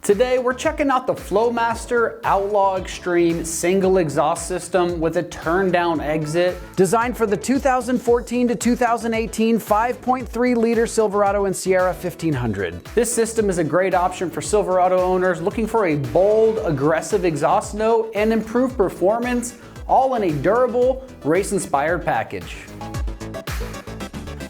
Today we're checking out the Flowmaster Outlaw Extreme single exhaust system with a turn down exit, designed for the 2014 to 2018 5.3 liter Silverado and Sierra 1500. This system is a great option for Silverado owners looking for a bold, aggressive exhaust note and improved performance, all in a durable, race-inspired package.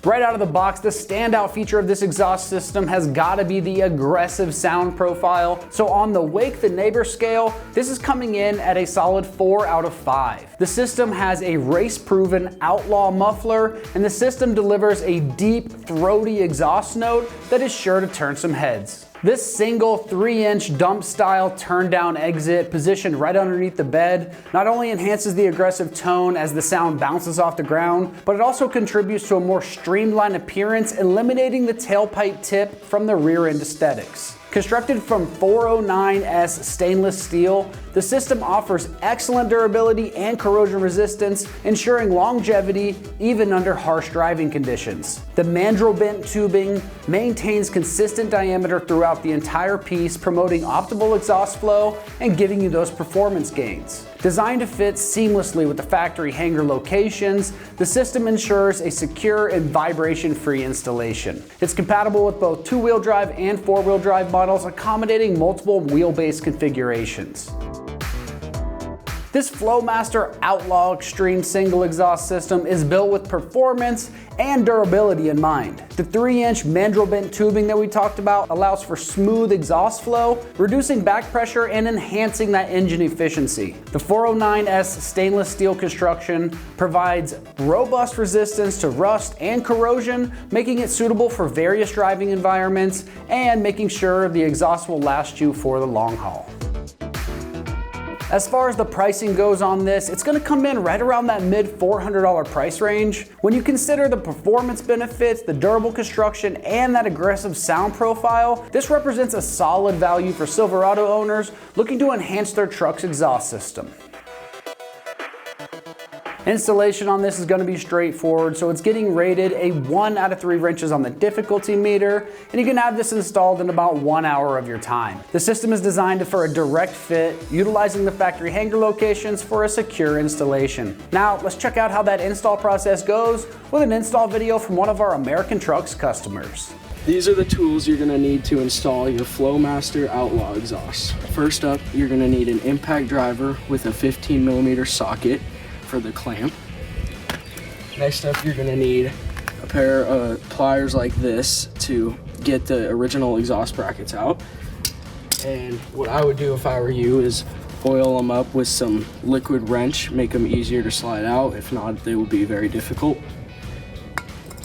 Right out of the box, the standout feature of this exhaust system has got to be the aggressive sound profile. So on the Wake the Neighbor scale, this is coming in at a solid 4 out of 5. The system has a race-proven Outlaw muffler, and the system delivers a deep, throaty exhaust note that is sure to turn some heads. This single 3-inch dump style turn down exit positioned right underneath the bed not only enhances the aggressive tone as the sound bounces off the ground, but it also contributes to a more streamlined appearance, eliminating the tailpipe tip from the rear end aesthetics. Constructed from 409S stainless steel, the system offers excellent durability and corrosion resistance, ensuring longevity even under harsh driving conditions. The mandrel bent tubing maintains consistent diameter throughout the entire piece, promoting optimal exhaust flow and giving you those performance gains. Designed to fit seamlessly with the factory hanger locations, the system ensures a secure and vibration-free installation. It's compatible with both 2-wheel drive and 4-wheel drive models, accommodating multiple wheelbase configurations. This Flowmaster Outlaw Extreme single exhaust system is built with performance and durability in mind. The 3-inch mandrel bent tubing that we talked about allows for smooth exhaust flow, reducing back pressure and enhancing that engine efficiency. The 409S stainless steel construction provides robust resistance to rust and corrosion, making it suitable for various driving environments and making sure the exhaust will last you for the long haul. As far as the pricing goes on this, it's gonna come in right around that mid $400 price range. When you consider the performance benefits, the durable construction, and that aggressive sound profile, this represents a solid value for Silverado owners looking to enhance their truck's exhaust system. Installation on this is going to be straightforward, so it's getting rated a 1 out of 3 wrenches on the difficulty meter, and you can have this installed in about 1 hour of your time. The system is designed for a direct fit, utilizing the factory hanger locations for a secure installation. Now, let's check out how that install process goes with an install video from one of our American Trucks customers. These are the tools you're going to need to install your Flowmaster Outlaw exhaust. First up, you're going to need an impact driver with a 15mm socket for the clamp. Next up, you're gonna need a pair of pliers like this to get the original exhaust brackets out. And what I would do if I were you is oil them up with some liquid wrench, make them easier to slide out. If not, they would be very difficult.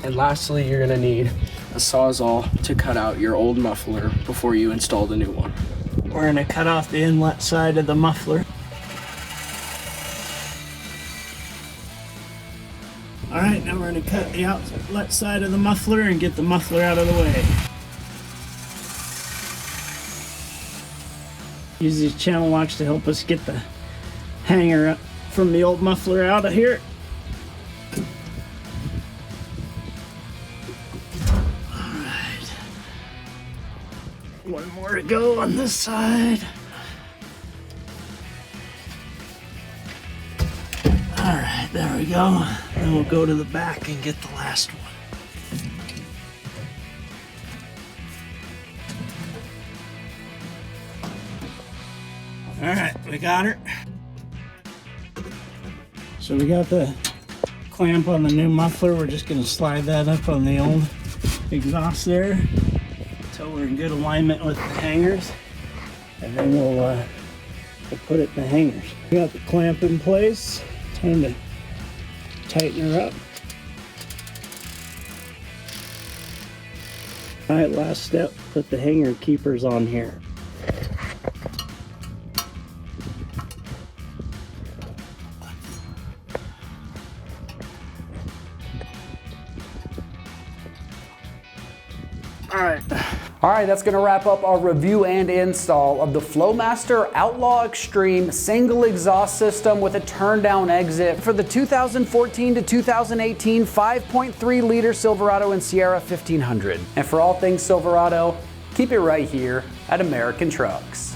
And lastly, you're gonna need a Sawzall to cut out your old muffler before you install the new one. We're gonna cut off the inlet side of the muffler. All right, now we're going to cut the outlet side of the muffler and get the muffler out of the way. Use these channel locks to help us get the hanger up from the old muffler out of here. All right. One more to go on this side. All right, there we go. Then we'll go to the back and get the last one. All right, we got her. So we got the clamp on the new muffler. We're just gonna slide that up on the old exhaust there until we're in good alignment with the hangers. And then we'll put it in the hangers. We got the clamp in place. Time to tighten her up. All right, last step, put the hanger keepers on here. All right, that's gonna wrap up our review and install of the Flowmaster Outlaw Extreme single exhaust system with a turn down exit for the 2014 to 2018 5.3 liter Silverado and Sierra 1500. And for all things Silverado, Keep it right here at American Trucks.